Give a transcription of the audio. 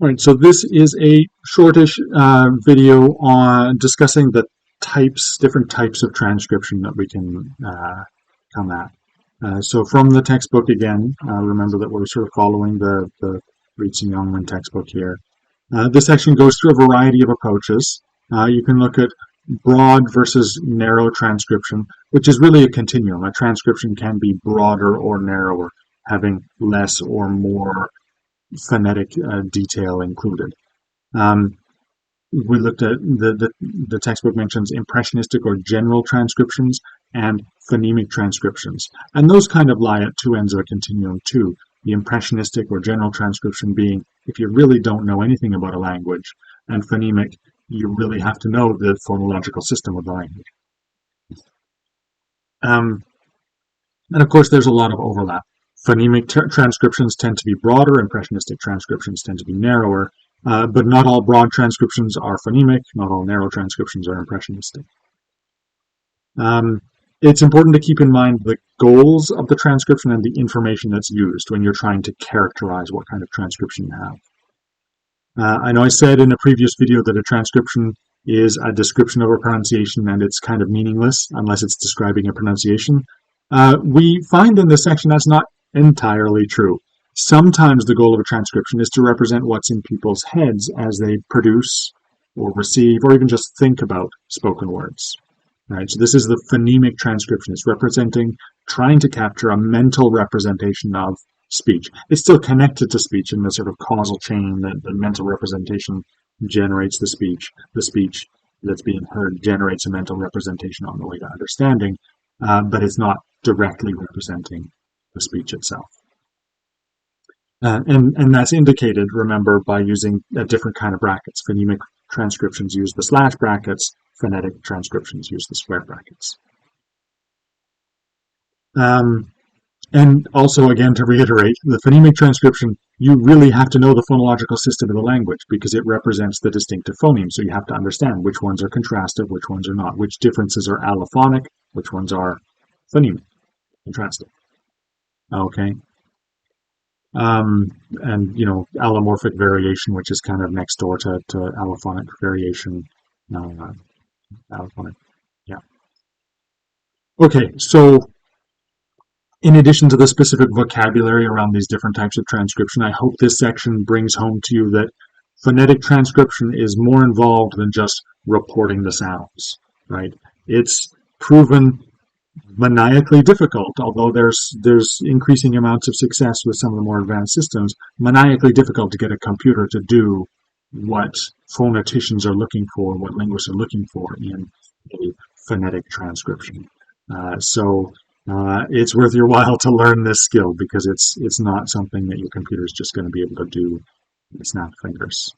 All right, so this is a shortish video on discussing the different types of transcription that we can come at. So from the textbook again, remember that we're sort of following the Reitz and Youngman textbook here. This section goes through a variety of approaches. You can look at broad versus narrow transcription, which is really a continuum. A transcription can be broader or narrower, having less or more phonetic detail included. We looked at the textbook mentions impressionistic or general transcriptions and phonemic transcriptions, and those kind of lie at two ends of a continuum too. The impressionistic or general transcription being if you really don't know anything about a language, and phonemic, you really have to know the phonological system of the language. And of course, there's a lot of overlap. Phonemic transcriptions tend to be broader, impressionistic transcriptions tend to be narrower, but not all broad transcriptions are phonemic, not all narrow transcriptions are impressionistic. It's important to keep in mind the goals of the transcription and the information that's used when you're trying to characterize what kind of transcription you have. I know I said in a previous video that a transcription is a description of a pronunciation and it's kind of meaningless unless it's describing a pronunciation. We find in this section that's not entirely true. Sometimes the goal of a transcription is to represent what's in people's heads as they produce or receive or even just think about spoken words. Right, so this is the phonemic transcription. It's trying to capture a mental representation of speech. It's still connected to speech in the sort of causal chain that the mental representation generates the speech. The speech that's being heard generates a mental representation on the way to understanding, but it's not directly representing the speech itself. And that's indicated, remember, by using a different kind of brackets. Phonemic transcriptions use the slash brackets, phonetic transcriptions use the square brackets. And also, again, to reiterate, the phonemic transcription, you really have to know the phonological system of the language because it represents the distinctive phonemes. So you have to understand which ones are contrastive, which ones are not, which differences are allophonic, which ones are phonemic, contrastive. Okay. And, you know, allomorphic variation, which is kind of next door to allophonic variation. Allophonic, yeah. Okay, so in addition to the specific vocabulary around these different types of transcription, I hope this section brings home to you that phonetic transcription is more involved than just reporting the sounds, right? It's proven maniacally difficult, although there's increasing amounts of success with some of the more advanced systems, maniacally difficult to get a computer to do what phoneticians are looking for, what linguists are looking for in a phonetic transcription. So it's worth your while to learn this skill because it's not something that your computer is just going to be able to do with snap fingers.